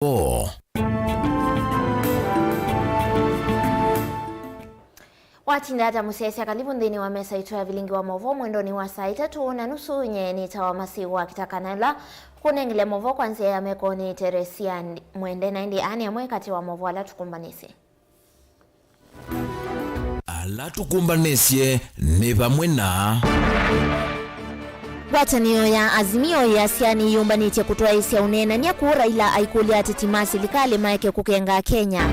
Mauvoo. Watindata musese karibu ndini wa mesa itu ya Vilingi wa Mauvoo mwendoni wa saa 3:30 nye nitawa masiwa kitakanala kunengile Mauvoo kwanzia ya meko ni Teresia mwende na indi ani ya mwe kati wa Mauvoo ala tukumbanesye ni pamwe na Watanio ya azimio ya siani yumbanite kutoa isia unena niya kuura ila aikuli atitima silikali maeke kukenga Kenya.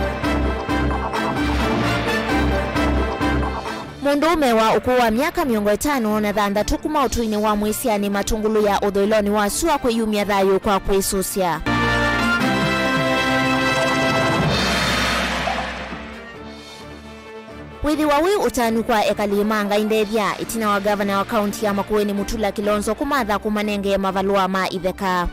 Mundume wa ukuu wa miaka 5 na dhanda tukuma utuini wa mwisiani matungulu ya udhoiloni wa sua kwe yumia dhayo kwa kwesusia. Withi wawi utanu kwa ekalimanga indethia itina wa gavana wa kaunti ya Makueni Mutula Kilonzo kumadha kumanenge ya mavalua ma itheka.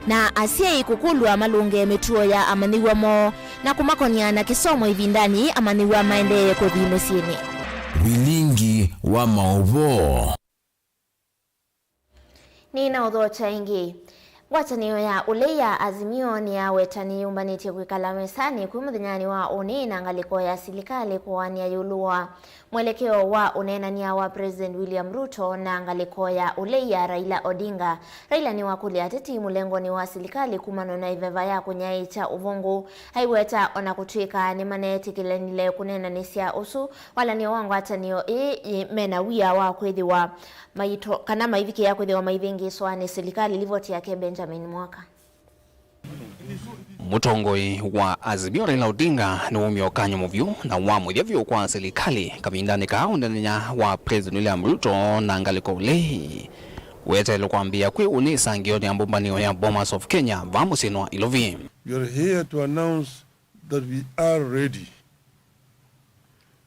Na asia ikukulwa malunge metuo ya amaniwa mo na kumakonia na kisomo ivindani amaniwa maende kwa vimusini. Vilingi wa Mauvoo. Nina udhocha ingi. Watanio ya uleya azimio ni ya wetani umbaniti kuikala mesani kumudhinyani wa unena ngaliko ya silikali kuwani ya yuluwa. Mwelekeo wa unena ni ya wa President William Ruto na ngaliko ya uleya Raila Odinga. Raila ni wakuli ateti mulengo ni wa silikali kumano na iveva ya kunyaita uvungu. Haiweta ona kutuika ni maneti kile nile kunena nisia usu. Wala ni wangu watanio mena wia wa kwezi wa maito kana maiviki ya kwezi wa maivingi swani silikali livoti ya Benjamin Mwaka. Mutongoi wa azimio Raila Odinga ni umiokanyo muvyu na wamu yavyo kwa serikali kamindani kaundania wa President William Ruto na ngaliko ulei. Weta ilukwambia kwe unisa ngioni ambumbanio ya Bomas of Kenya vamusinwa ilovi. We are here to announce that we are ready.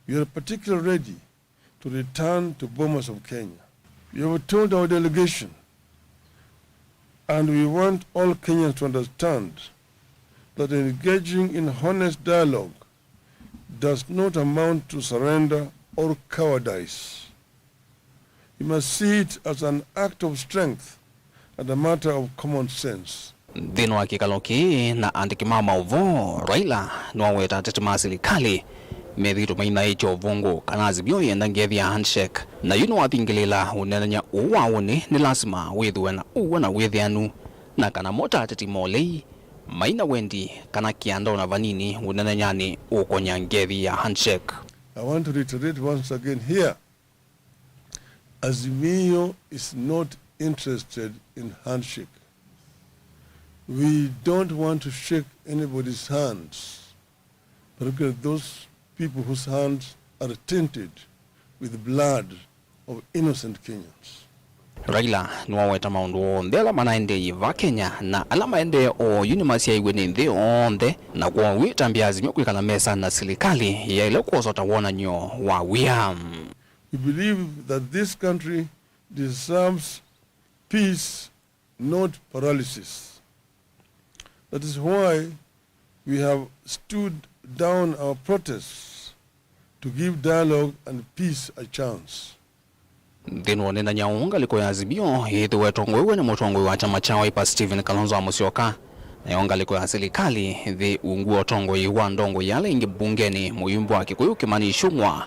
We are particularly ready to return to Bomas of Kenya. We have told our delegation, and we want all Kenyans to understand that engaging in honest dialogue does not amount to surrender or cowardice. You must see it as an act of strength and a matter of common sense. Dhino wa kikaloki na andikima Mauvoo Raila nuaweta tetima silikali medhitu maina icho vungu kanazi biyo yendangethi ya handshake na yuno wathingilila unenanya uwa uni ni lasima wethuwe na uwa na wethianu na kana mota tetimolei maina wendi kana kianda na vanini unenanyani ukonya ngethi ya handshake. I want to reiterate once again here, Azimio is not interested in handshake. We don't want to shake anybody's hands, particularly those people whose hands are tainted with the blood of innocent Kenyans. Raila nuaweta maundu ndela manaende yiva Kenya na alama ende o unimasi ya iwene ndhe onde na kwa wita mbiazi myokwikala mesa na silikali ya ile kuosota wona nyo wa wia. We believe that this country deserves peace, not paralysis. That is why we have stood down our protests to give dialogue and peace a chance. Dhino nena nyaunga liko ya azimio hitu wetongwewe na motongwe wa chama chawa ipa Stephen Kalonzo Musyoka na yonga liko ya silikali the unguo tongwe wa ndongo yale ingi bungeni muyumbu wa Kikuyu Kimani Ichung'wah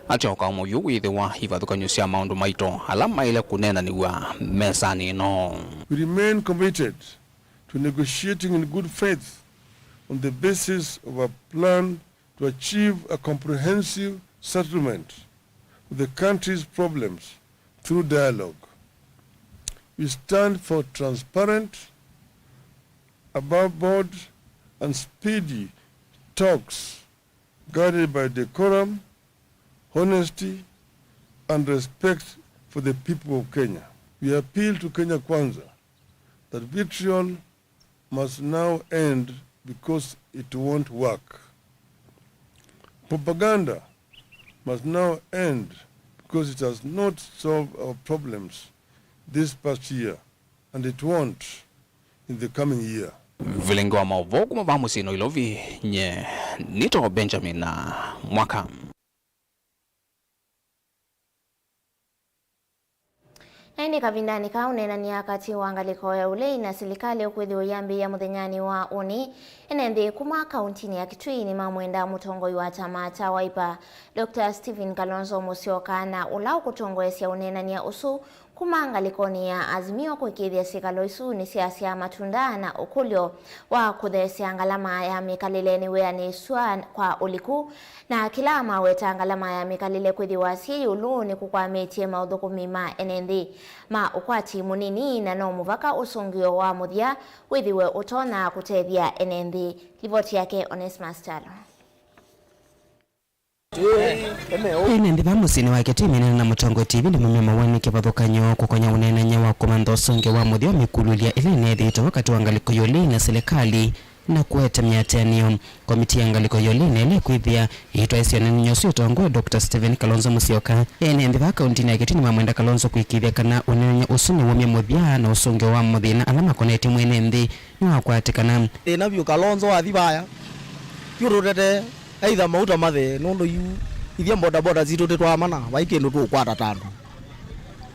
ati oka umuyu withe wa hivathuka nyusia maundu maito alama ile kunena ni wa mesani no. We remain committed to negotiating in good faith on the basis of a plan to achieve a comprehensive settlement of the country's problems through dialogue. We stand for transparent, above board, and speedy talks guided by decorum, honesty, and respect for the people of Kenya. We appeal to Kenya Kwanza that vitriol must now end because it won't work. Propaganda must now end because it has not solved our problems this past year, and it won't in the coming year. Vilingi wa Mauvoo kumavamusino ilovi nye nito Benjamin na Mwaka. Naindi kavindani kaunena ni akati wangaliko ya ulei na serikali ukwedhi uyambi ya muthenyani wa uni enendi kuma kauntini ya Kitui ni mamwenda mutongoi wa chama cha Wiper Dr. Stephen Kalonzo Musyoka na ulau kutongoesya unena ni ya usu kuma ngalikoni ya azimio kuikithia sikalo isu ni siasa matunda na ukulyo wa kuthesya ngalama ya mikalile wea ni swa kwa uliku na kila maweta ngalama ya mikalile kwithi wasi ulu ni kukwametie maudhukumi ma enendi ma ukwati munini na no muvaka usungio wa muthia withiwe utona kutethia enendi. Ripoti yake Onesmus Chalo. Enendi vamusini wa Kitui na Mutongo TV ni mumya mawani kivathukanyo kukonya unenanya wa komando usungio wa muthia mikululia ile nethito wakati wa ngaliko yoli na serikali na kueta miatanio. Komiti ya ngaliko yoli na ile kwithia itwa isio nenyo sio tongo Dr. Stephen Kalonzo Musyoka enendi va kauntini ya Kitui ni mamwenda Kalonzo kuikithia kana unenanya usuni wa muthia na usungio wa muthia na alama koneti mwenendi ni wakwatikana ina vyo Kalonzo athibaya yurutete aitha mauta mathe nondo yu ithia boda zitu tetwamana vaikindu tukwata tandu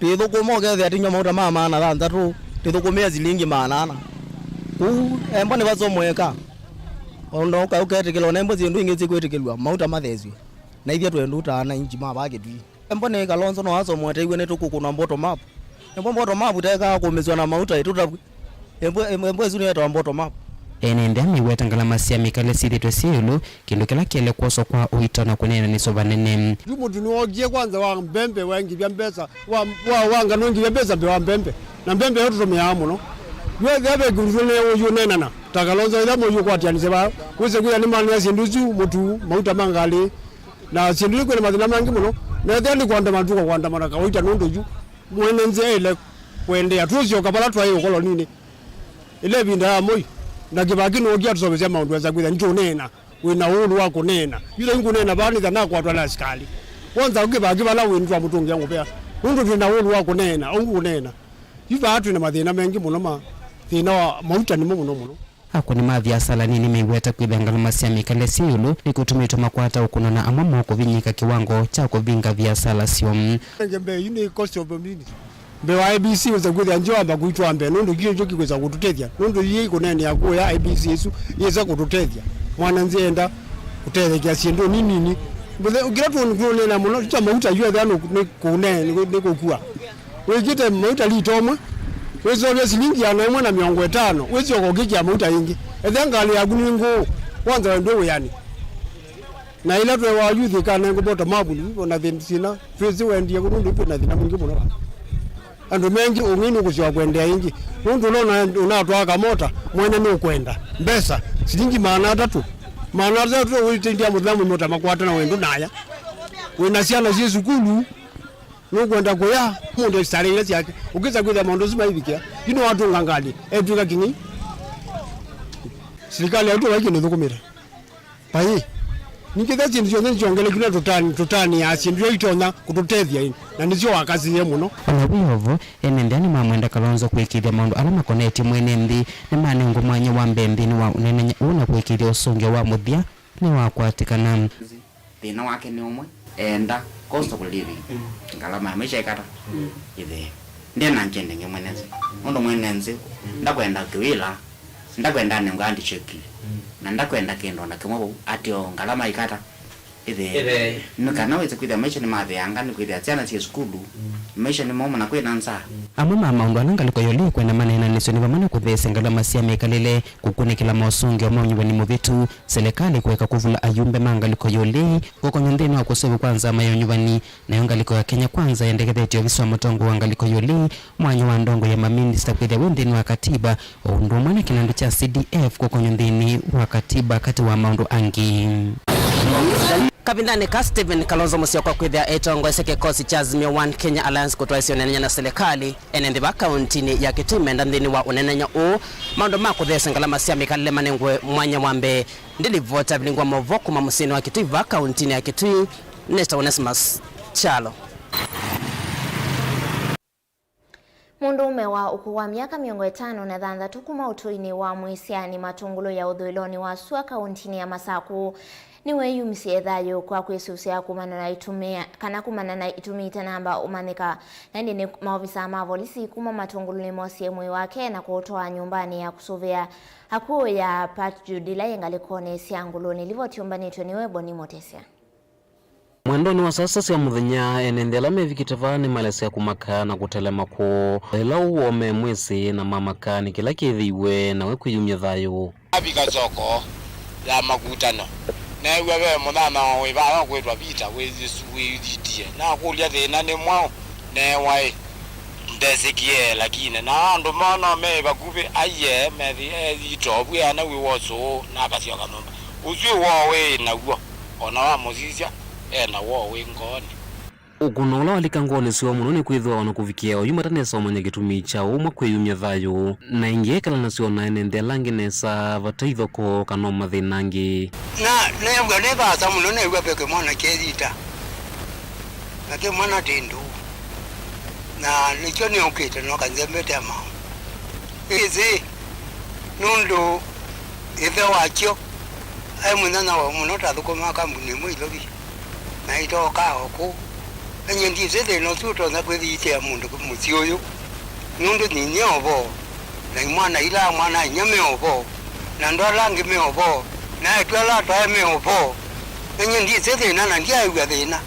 tithukuma gethe atinyo mauta mama na thantatu tithukumia zilingi manana embo ni bazomweka ondo ka uketikelo nembo zindu ingi zikwetikilwa mauta mathezwi na ithia twenduta na inji mabagitwi embo ni Kalonzo no azomwete igwe netukukuna bottom map embo bottom map teka kumizwa na mauta ituta embo zuni yetu bottom map enendi amiweta ngalama cia mikale sithitwe siulu kindu kila kiele kuoso kwa uitana kunena ni sovanene mutu nuogie kwanza wa mbembe wengi vya mbesa wanga nungi vya mbesa wa mbembe na mbembe yote tumia muno we gabe gurune uyu nenana Kalonzo ila moyo kwatianise ba wese kuya ni mani sinduzu mutu mauta mangali na sindu ko mathina mangi muno na thani kwanda matuko kwanda mana kawaita nundu ju mwene nze ile kwende atuzio kapala twayo kolonini ile binda moyo na kibaki no gia tusobezya maundu za kwitha ntunena wina ulu wa kunena yule ngunena bani thana kwa twala askali kwanza ukibaki bala windu wa mutungi yangu pea nundu twina ulu wa kunena ungunena yiva atu na mathina mengi muno ma thina wa mauta ni muno ako ni mathia sala nini miweta kwitha ngalama cia mikale siulu ni kutumita makwata ukunona amwe moko vinyika kiwango cha kuvinga vya sala sio ngembe yini cost of community be wa IBC weza kwitha njoamba kuitwa mbe nundu giyo njoki kweza kututethia nundu yi kunene ya ku ya IBC isu yeza kututethia mwana nzienda kutethia sindu nini bule ukiratu ngunena muno cha mauta yue thano ni kunene ni kukua wejite mauta litomwe wezo bya silingi ya nemwe na 50 wezi okogikia mauta ingi ethengali ya guningo kwanza ndo yani na ila twe wa youth kana ngobota mabulu na thina twezi wendie kunundu na thina mungi muno andu mengi ungini kuziwa kwendea ingi nundu nona unatwaka mota mwene ni ukwenda mbesa silingi maana 3 maana 3 witindia muthamu mota makwata na wendo naya wena siana zi sukulu nukwenda kuya mundu starele yake ukiza kwitha mondo zima hivikia ino watu ngangali etuka kingi serikali yetu wake nithukumira pai nikitha chindu chonse chiongele kina tutani ya chindu itonya kututethia ini na nicio wakazie muno ona biovo enendi ani mamwenda Kalonzo kuikithia maundu alama koneti mwenendi ni mani ngumwanya wa mbembi ni wa unenenya una kuikithia usungio wa muthia ni wa kwatikana thina wake ni umwe enda cost of living ngalama maisha ikata ithe ndena njende ngemweneze ndo mwenenze ndakwenda kiwila ndakwenda ngandi cheki na ndakwenda kendo na kimobo atio ngalama ikata ithe nukana weze kwitha maisha ni mathe anga ni kwitha tiana cia skulu maisha ni momo na kwina nsa amwe mama undu anangaliko yoli kwenda manena niso ni vamana kuthese ngalama cia mikalile kukunikila mausungio maunyuwe ni muvitu serikali kuweka kuvula ayumbe mangaliko yoli kukonyo nthini wa kusevu kwanza mayonyuvani na yongaliko ya Kenya kwanza yendekethetio viswa mutongo wa ngaliko yoli mwanyo wa ndongo ya maminista kwithia wendini wa katiba undu mwana kinandu cha CDF kukonyo nthini wa katiba kati wa maundu angi Kabindani ka Stephen Kalonzo Musyoka kwithia etongo eseke kosi cha Azimio 1 Kenya Alliance kutwa isio nenenya na serikali enendi ba kauntini ya Kitui menda nthini wa unenenya u maundu ma kuthesa ngalama cia mikalile manengwe mwanya wambe ndilivota Vilingi Mauvoo kuma musini wa Kitui ba kauntini ya Kitui Onesmus Chalo. Mundume wa ukuu wa miaka 56 kuma utuini wa mwisiani matungulo ya udhuiloni wa Sua kauntini ya Masaku niwe yumisi edhayo kwa kwesusia kumana na itumita namba umanika nandi ni maofisa mavolisi kuma matungulo ni mosi mwe wake na kutoa nyumbani ya kusuvia hakuo ya Pat Judila yengalikone sianguloni livotiumbani niwe Boni Motesia. Mwendoni wa sasa sia muthenya enendela mevikitavani malesi ya kumaka na kutelema ko ila uome mwisi na mamakani kila kithiwe na wekuyumya thayo abika zoko ya makutano na wewe mudana we ba kwetwa vita wezi suwiditie na kulia thina ni mwao ne wai ndesikie lakini na ndo mana me bakupe aye methi etobu ya na wiwoso na basio kanomba uzwi wowe na wo ona wa muzisia na wowe ngoni ukuna ula walikangoni siwa muno ni kwithwa wana kuvikia oyumatanesa omanya gitumi cha umwe kwiyumya thayo na ingiekala nasio na enendela nginesa vataithoko kana mathinangi na nebwa nebasa muno nebwa peke mwana kezita na ke mwana tindu na nicho ni okite no kanzembete ama izi nundu ithe wakyo ai mwana wa muno tathukoma kambuni mwilobi na itoka oku enye ndizede no tuto na kwithite mundu kumutioyo nundu ni nyobo na mwana ila mwana nyame obo na ndolangi me obo na etwala twa me obo enye ndizede na ndia yuga thina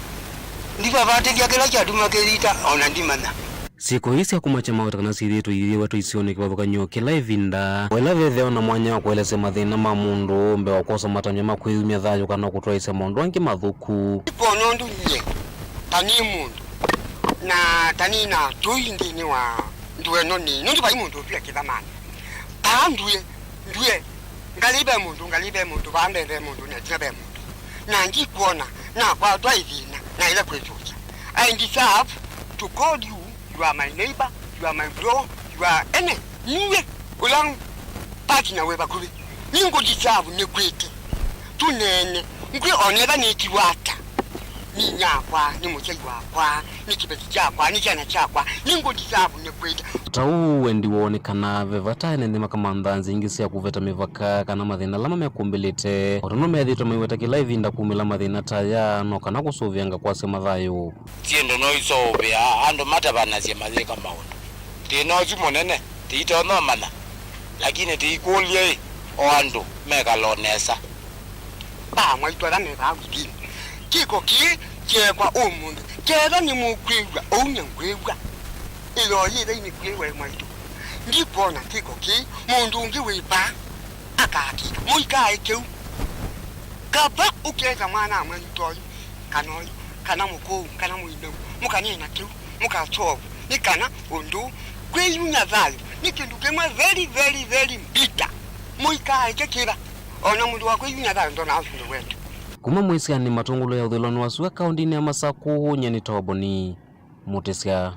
ndiba bate kya kila cha tumakerita ona ndimana siku hisi ya kumacha mawata kana siritu ili watu isione kibavuka nyoke la ivinda wela vetheo na mwanya wa kuelese mathina ma mundu mbe wakosa matamya makwiyumya thayo kana kutoa ise mundu angi mathuku ikono ndunye tani mundu na tani na tuindi ni wa nduwe noni nundu bai mundu pia kithamani nduwe ngalibe mundu bambere mundu na tibe mundu na ngikuona na kwa twa ivina na ile kwetucha I deserve to call you. You are my neighbor, you are my bro, you are ene. Niwe ulang pati na weba kubi. Ningo disavu ne kwete. Tunene. Ngwe oneba ni kiwata. Ni nyakwa, ni mchegwa kwa, ni kibeti chakwa, ni chana chakwa. Ningo disavu ne kwete. Tau wendi wonekana vevata enende makamandhanzi ingisi ya kuveta mivaka kana mathina lama mekumbilite. Otono methito maiweta kila ivinda kumila mathina taya no kana kusuvianga kwa sema thayo. Tiendo no isobea ando matabana sia mazeka maondo. Tino zimonene, tito no mana. Lakini tikulie oando megalonesa. Ba mwaitwala meba wiki. Kiko kwa umundu. Kera ni mukwigwa, onyankwigwa. Ilo yile ni kwewe mwaito. Ngipona kiko mundu ngiwipa akaki muika ekeu. Kapa ukeza mwana amwitoyi kanoi kana muko kana muido mukanina keu mukachovu nikana undu kweyunya valu nikindu kemwe very bitter muika ekekira ona mundu wako yunya valu ndo na afundo wetu kuma mwisiani matungulo ya uthiloni wa Sua kaundini ya Masaku nyeni Boni Motesia.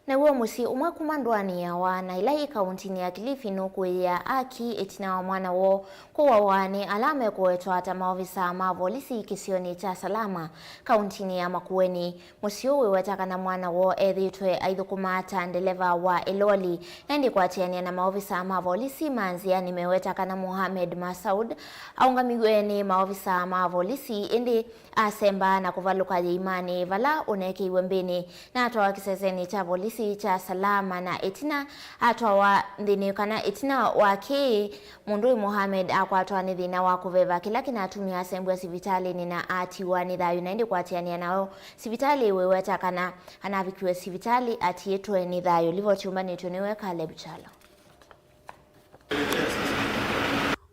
Na uo musi umwe kumandwani ya wana ilai kauntini ya Kilifi nuku ya aki etina wa mwana wo kuwa wani alame kuwetwa hata maofisa mavolisi kisioni cha salama kauntini ya Makueni. Musi uwe wetaka na mwana wo edhitwe aidhukumata ndeleva wa eloli nendi kwa tiania na maofisa mavolisi manzia ni mewetaka na Mohamed Masaud aungamigweni maofisa mavolisi indi asemba na kuvaluka imani vala uneke iwembeni na atoa kiseseni cha volisi cha salama na etina atwa ndini kana etina wake mundu Mohamed akwatwa ni thina wa kuveva kila kinatumia asembu ya sivitali ni na ati wa nithayo naindi kwatiania nao sivitali weweta kana anavikiwe sivitali ati etwe nithayo livo chumbani tuniwe Caleb Chalo.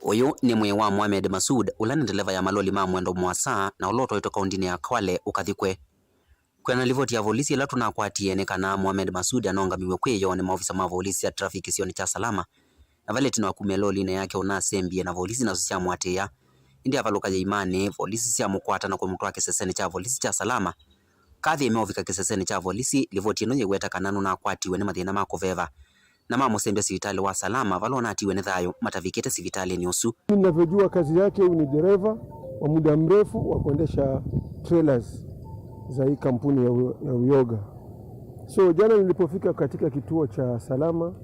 Uyu ni mwe wa Mohamed Masoud ulani ndeleva ya maloli ma mwendo mwasa na uloto ito kaundini ya Kwale ukathikwe. Kwena livoti ya volisi ila tunakwatie nekana Mohamed Masoud anongamiwe kweyo ni maofisa ma volisi ya trafiki sioni cha salama na valeti na wakumeloli na yake unasembie na volisi na susia mwatea indi avaluka ya imani volisi siya mkwata na kumutwa kiseseni cha volisi cha salama kathi imeovika kiseseni cha volisi livoti ino yeweta kananu na akwatiwe ni mathina mako veva na mamo sembe sivitali wa salama valona atiwe ni thayo matavikete sivitali ni usu. Ninavyojua kazi yake ni dereva wa muda mrefu wa kuendesha trailers za hii kampuni ya uyoga. So jana nilipofika katika kituo cha Salama,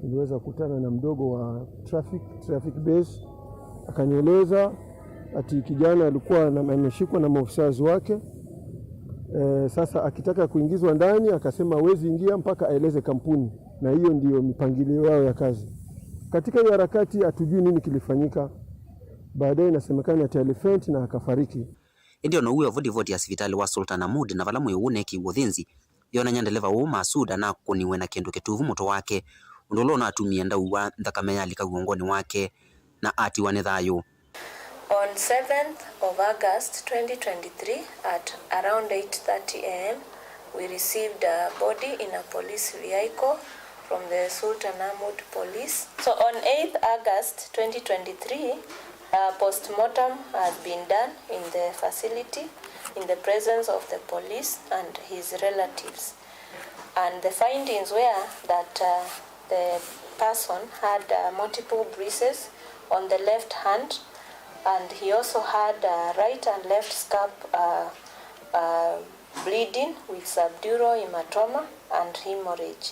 niliweza kukutana na mdogo wa traffic base. Akanieleza ati kijana alikuwa ameshikwa na maofisa wake. Sasa akitaka kuingizwa ndani akasema hawezi ingia mpaka aeleze kampuni, na hiyo ndiyo mipangilio yao ya kazi. Katika hiyo harakati hatujui nini kilifanyika. Baadaye inasemekana ati alifent na akafariki. Ndio no uyo vodi ya sivitali wa Sultan Ahmud na valamu WINAKE wothinzi yona nyandeleva wo Masuda na kuniwe na kendo ketuvu moto wake ndolo na atumia ndauwa thakame yalika guongoni wake na ati wane thayo. On 7th of August 2023 at around 8:30 a.m. we received a body in a police vehicle from the Sultan Ahmud police. So on 8th August 2023 post-mortem has been done in the facility in the presence of the police and his relatives. And the findings were that the person had multiple bruises on the left hand, and he also had right and left scalp bleeding with subdural hematoma and hemorrhage.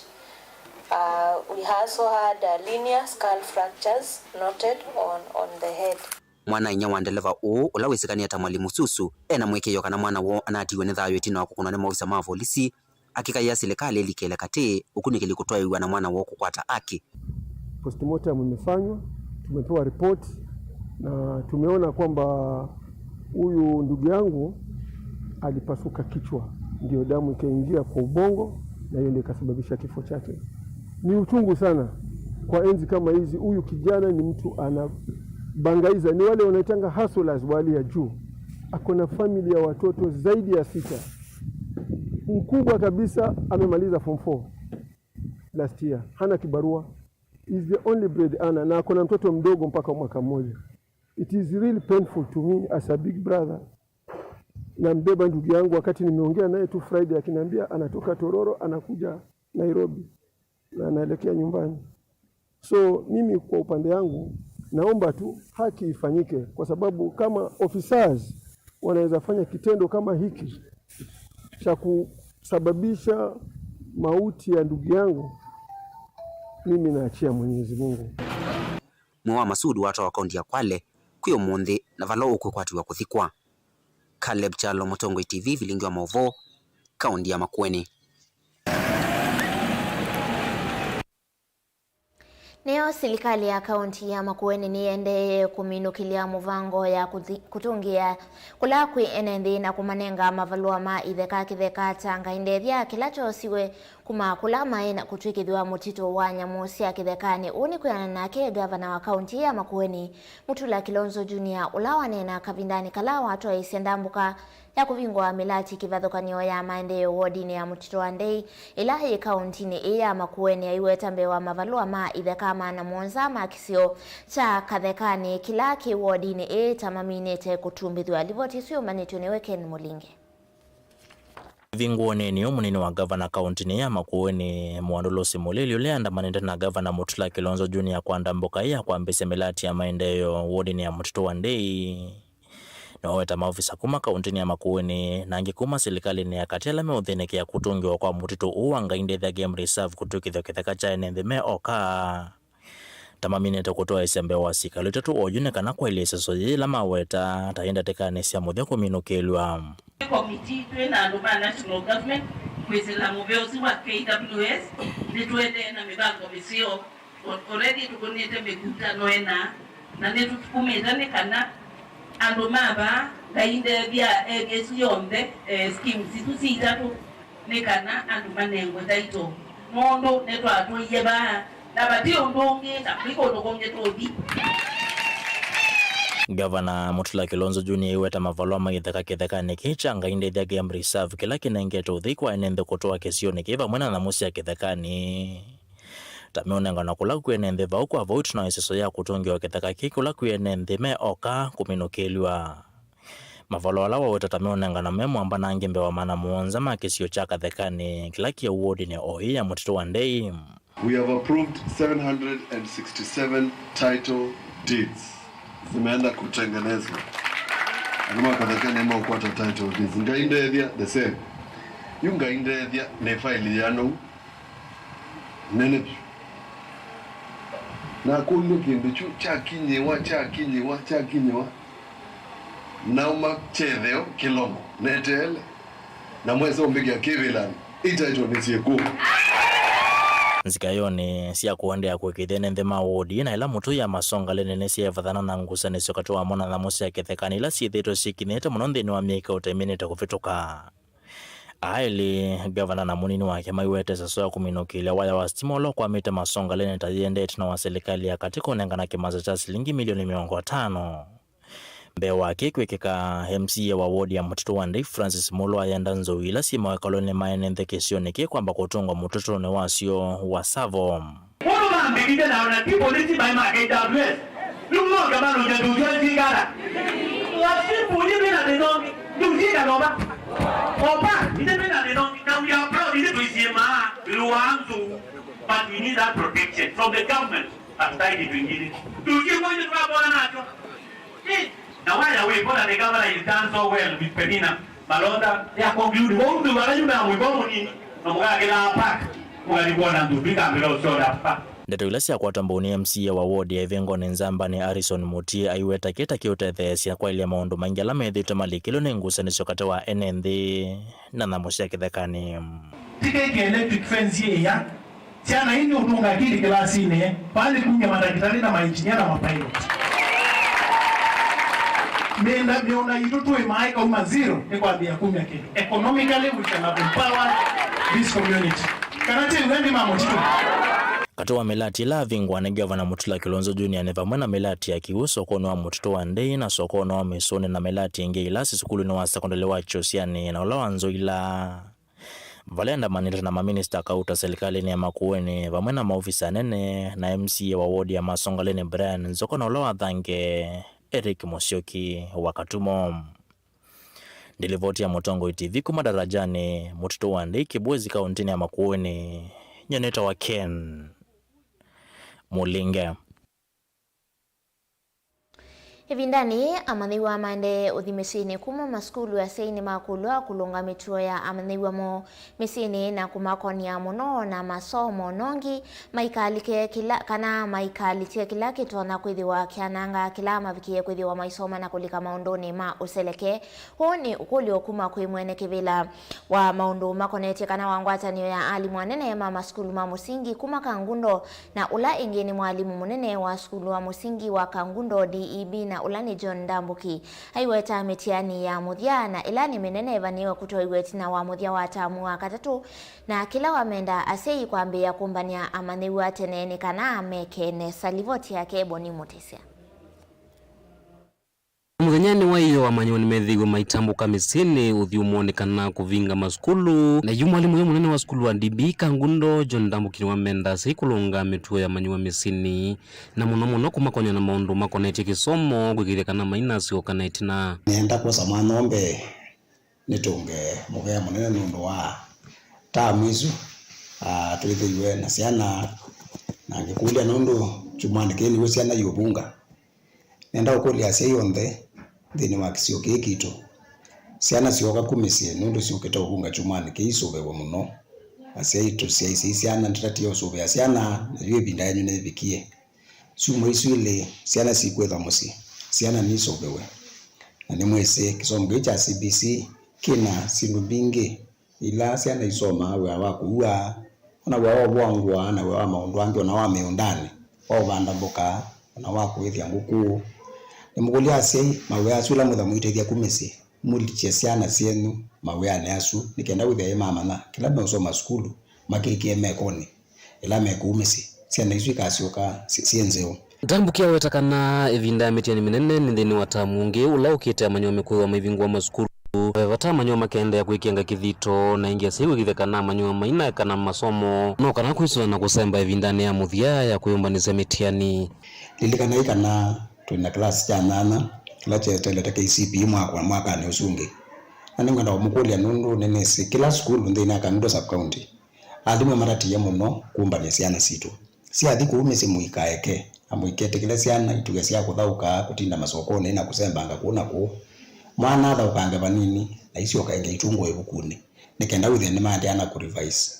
We also had linear skull fractures noted on the head. Mwana inya wandeleva ula wisikania ta mwalimu Susu ena mwekeyo kana mwana wo anatiwe ni thayo itino akukuna ne maofisa ma polisi akika ya serikali likele kate ukunikili kutoa na mwana wo kukwata aki. Postmortem imefanywa, tumepewa report na tumeona kwamba huyu ndugu yangu alipasuka kichwa, ndio damu ikaingia kwa ubongo na hiyo ndio ikasababisha kifo chake. Ni uchungu sana kwa enzi kama hizi. Huyu kijana ni mtu anabangaiza, ni wale wanaitanga hustlers wali ya juu. Akona familia ya watoto zaidi ya 6. Mkubwa kabisa amemaliza form 4 last year, hana kibarua, is the only bread earner, na akona mtoto mdogo mpaka mwaka mmoja. It is really painful to me as a big brother. Na mbeba ndugu yangu, wakati nimeongea naye tu Friday akiniambia anatoka Tororo anakuja Nairobi na anaelekea nyumbani. So mimi kwa upande yangu naomba tu haki ifanyike, kwa sababu kama officers wanaweza fanya kitendo kama hiki cha kusababisha mauti ya ndugu yangu, mimi naachia Mwenyezi Mungu. Mwa Masudu watu wa kaunti ya Kwale kuyo mundi na valo ukukwatiwa kuthikwa. Caleb Chalo, Mutongwe TV, Vilingi wa Mauvoo, kaunti ya Makueni. Neo serikali ya kaunti ya Makueni niende kuminukilia muvango ya kutungia kulakwi enendi na kumanenga mavalua ma itheka kitheka tanga indethia kilacho siwe kuma kulama ina kutwikithwa mutito wa nyamu cia kithekani. Uni kuyana nake gavana wa kaunti ya Makueni Mutula Kilonzo Junior ulawane na kavindani kalawa atoa isiendambuka ya kuvingwa milati kivathukanio ya maendeleo wodini ya mutito wa Ndei ilahi kauntini ya Makueni aiwetambewa mavalua ma itheka na mwonza makisio cha kathekani kilaki wodini tamaminete kutumbithwa. Livoti sio manito ni Weken Mulinge. Vinguone ni munini wa gavana kaunti ya Makueni Mwandolo Simulili ule andamanende na gavana Mutula Kilonzo Junior kwa ndamboka ya kwa mbese milati ya maendeleo wodini ya mutito wa Ndei na weta maofisa kuma kaunti ya Makueni na ngikuma serikali ni akatela meutheneke ya kutungiwa kwa mutito uwanga indetha game reserve kutukithwa kitheka cha enendhime oka tamaminete kutoa isembe wasika lutatu oyune kana kwa ilese soyila maweta taenda tekanesia muthe kuminukilwa committee twena anduma national government kwezela muvyozi wa KWS nitwende na mibango misio already tukunite mikutano ena na netu tukumetane kana andumaba gainde bya egesi yombe schemes tusitatu nekana andumanengo daito mondo netwa atoyeba nabatio ndonge tapiko ndogonge todi. Gavana Mutula Kilonzo Junior iweta mavalwa magitheka kitheka nikichanga indethia game reserve kila kinengeto thikwa enende kutoa kesio nikiva mwena na musi ya kithekani tameonenga na kula kuenende va ukwa vote na iseso ya kutongiwa kitheka kikula kuenende me oka kuminukilwa mavalwa lawa weta tameonenga na memo amba na ngimbe wa mana muonza makisio cha kathekani kila kia uodi ni oi ya mutito wa Ndei. We have approved 767 title deeds. Zimeenda kutengenezwa. Anuma kathekani ema ukwata title deeds. Ngaindethia the same. yunga indethia ne file yano nene na kundu kindu chu chakinyewa na uma chetheo kilomo netele na mwezo mbigia kivilani itaitwa nisieku nzikayoni cia kuendea kwikithene nthema wodi na ila mutu ya masonga lenene cia vathana na ngusanisyo katwa mona na mucia kithekani ila ciithitwo cikinete muno nthini wa miaka uteminite kuvituka. Aili gavana na munini wake maiwete sasoya kuminukile waya wa stimolo kwa mite masonga lene tajiendete na wa serikali ya katika unengana kimaza cha shilingi milioni 500. Mbe wake kwekeka MCA wa wodi ya mtoto wa Ndei Francis Molo ayenda nzowila sima wakalone maene nthekesiyoneke kwamba kutungwa mtoto ne wasio wa Savo. Molo mambigite na wana tipo niti baima KWS. Lumo gabano jadujua zingara. Wasipu nipina nenongi. Nduziga loba. Opa, nipina nenongi. Now we are proud in the Luanzu, but we need that protection from the government. I've tried it to get it. Do you want to grab one nacho? Now why are we going the governor is done so well with Penina? Malonda, they are concluding. What do we go in? No more park. Ndeto ila cia kwatambuni MCA wa wodi ya Ivengo ni Nzamba ni Harrison Mutie aiweta kita kiutethesia kwa ile maundu maingi ala methite malikilo ni ngusanisyo kati wa NND na namucia kithekani. Tike electric fence ya tiana hii utunga akili klasini pale kunya madaktari na mainjinia na mapilot. Menda miona itutu imaika uma zero ni kwa bia 10 kitu. Economically we can empower this community. Kanati uendi mamochito. Katoa melati la vingwa na gavana Mutula Kilonzo Junior neva mwena melati ya kiuso kono wa mtoto wa Ndei na sokono wa mesone na melati inge ilasi sukulu ni wa sekondari wa Chosiani na ulawa nzo ila valenda manila na maminista kauta serikali ni ya makuweni vamwena maofisa nene na MCA wa wodi ya Masongaleni Brian nzoko na ulawa dhange Eric Mosioki wakatumo. Nilivoti ya Motongo TV kumadarajani mtoto wa Ndei Kibwezi kauntini ya makuweni nyoneta wa Ken Mulinga. Hivi ndani amanyiwa mande uthimishini kuma maskulu ya seini makulwa kulunga mituo ya amanyiwa mo misini na kumakonia muno na masomo nongi maikalike kila kana maikalitie kila kitu na kwithiwa kiananga kila mavikie kwithiwa maisoma na kulika maundoni ma useleke honi ukuli okuma kwimwene kivila wa maundu makonete kana wangwatanio ya alimu anene ma maskulu ma musingi kuma Kangundo na ula ingeni mwalimu munene wa skulu wa musingi wa Kangundo DEB na ulani John Ndambuki aiweta mitiani ya muthia na ilani minene vaniwa kutoiweti na wa muthia wa tamu wa katatu na kila wamenda asei kwambia kumbania amaniwa teneni kana mekene salivoti yake Boni Mutisia. Muthanyani wa iyo amanyoni methigo maitambuka misini uthiumonekana kuvinga maskulu na yu mwalimu yo munene wa skulu wa DB Kangundo John Ndambuki wa menda sikulunga mituo ya manyua misini na muno kumakonya na maundu makonete kisomo gwikithekana mainasi okanatina nenda kwa samanombe nitunge mugea munene nundu wa tamwizu tulithiwe na ciana na ngikulia nundu chumandikeni we ciana yobunga nenda ukulia cia yonthe thini wa kisio kikitu ciana cioka kumisie nundu ciukita ubunga chumani kiisubewe muno acia itu cia isi ciana ndatio usube ciana niwe binda yanyu ne bikie sumo isuile ciana cikwetha musi ciana ni subewe na ni mwese kisomo cha CBC kina sindu bingi ila ciana isoma we awakuwa ona wao bwangwa na we maundu angi ona wa meundani wao banda mboka na wakwithia nguku nimugulia sei mawe asu la mutha muiteithia kumisi mulichia ciana cienu mawe ane asu nikenda withia mama na kila mesoma skulu makiki mekoni ila mekumisi ciana isu ikacioka cienzeo Ndambuki awetakana evinda mitiani minene nthini wa tamungi ula ukite amanyo mekuwa maivingwa maskulu vata amanyo makenda ya kuikianga kithito na ingia siwe githekana amanyo maina kana masomo no kana kuiswa na kusemba evindane ya muthia ya kuyumbanisa mitiani lilikana ikana tuna class ya 8 kila chetele KCP mwaka ni usungi aningana omukulia nundu nenesi kila school ndina Kangundo sub county alimu marati ya muno kumbania ciana situ si athiku umesi muikaeke amuikete kila ciana ituge cia kuthauka kutinda masokoni na kusembanga kuna ku mwana thauka banini na icio kaenge itungo ibukuni nikenda withe ni mande ana ku revise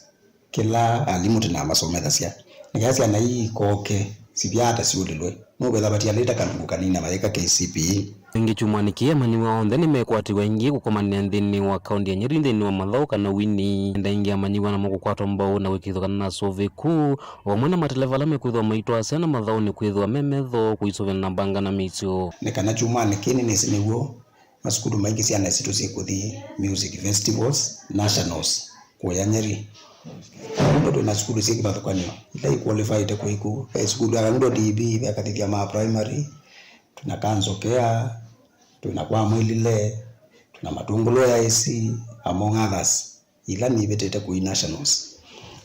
kila alimu tena masomeza cia nikasi ana hii koke sivyata siulilwe no betha batia leta kanungu kanina maika KCPE Ngichumanikia maniwa onde nimekwatiwa ingi gukomania nthini wa kaunti ya Nyeri nthini wa Mauvoo kana Wini ndaingia maniwa na mukwatwa mbao na wikithokana na sove ku omwe na mateleva la mekwithwa maitwa sana Mauvoo ni kwithwa memetho kuisove na banga na micio nikana chumanikini nisineguo masukuru maingi ciana citu cikuthi music festivals nationals kuya Nyeri ndo na skulu siki bathukanio ila qualified kuiku skulu ya ndo DB yakatithia ma primary tuna kanzokea tuna kwa mwilile tuna matungulo ya IC among others ila ni betete ku nationals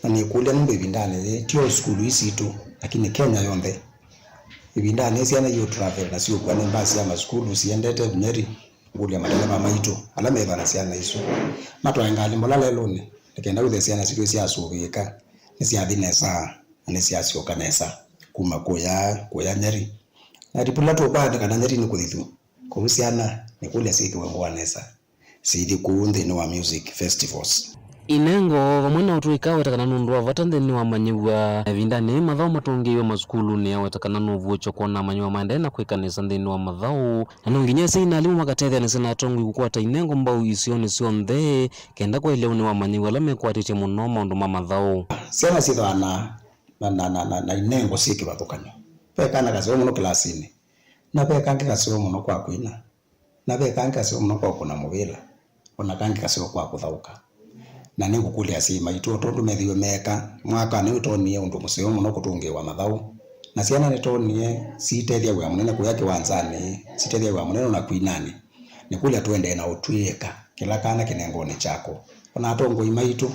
na ni kule ndo ibindane tio skulu isi tu lakini Kenya yonde ibindane siana yo travel na sio kwa nembasi ya maskulu siendete Nyeri nguli ya matala mama itu ala meva na siana isu matwa ngali molala lone nikenda withe siana siku cia suvika cia binesa ni cia sioka nesa kuma kuya Nyeri na dipula to bad kana Nyeri ni kuthithu ko siana ni kule siki wa nesa sidi kuunde no wa music festivals inengo vamwe na utuika wetakana nundu wa vata nthini wa manyiwa vindani Mauvoo matungiwe maskulu ni wetakana nuvuo chokona manyiwa maendaena kwikanisa nthini wa Mauvoo na nunginya sina alimu makatethia nisina atongi gukwata inengo mbau isioni sio nthe kenda kwa ileuni wa manyiwa la mekwatite muno maundu ma Mauvoo siana sithana na inengo siki bathukanyo pekana kasio muno klasini na pekange kasio muno kwa kuina na pekange kasio muno kwa kuna muvila ona kange kasio kwa kuthauka na ni gukuli asima itu tondu methiwe meka mwaka ni utonie undu museo muno kutungiwa Mauvoo na ciana ni tonie sitethia gwa munene kuya kiwanzani sitethia gwa munene na kuinani ni kule twende na utwika kila kana kinengone chako ona tongo imaitu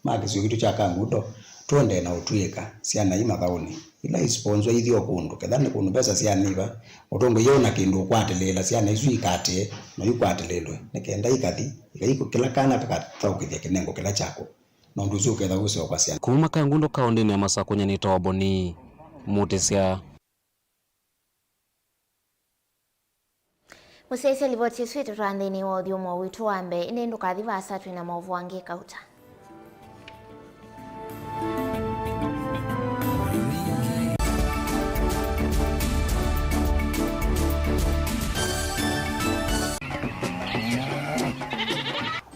magicio gitu cha kangudo twende na utwika ciana i Mauvoo ila sponsor ithio kundu kedhani kundu pesa ciana iva utongo yona kindu kwatelela ciana isu ikate no yukwatelelwe nikenda ikathi ikaiko kila kana kakathaukithia kinengo kila chako no nduzu ketha gucio kwa ciana kuma kangundo kaundini ya Masakunya ni toboni mutesia Musese livoti swetu randini wa odiomo witu wambe inendu kadhiva asatu ina Mauvoo wange kauta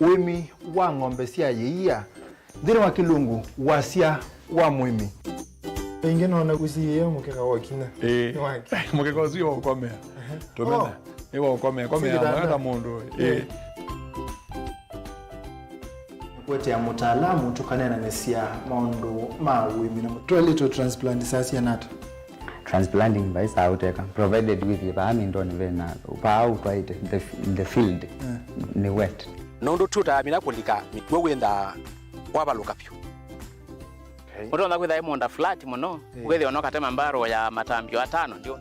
wimi wa ng'ombe cia yiia thiri wa kilungu wasia wa mwimi ingi nona guciye mukeka wakina mukeka ucio ukomea tumena iwo ukomea mwana mundu kwete ya mutaalamu tukanena nesia maundu ma wimi na toilet transplant sasa nata transplanting by sauteka provided with the amindoni vena pa out right in the field ni wet nondo tuta mina kulika mikwe wenda wabaluka pyo Oto na kwitha imonda flat muno kwethe ono katema mbaro ya matambio atano ndio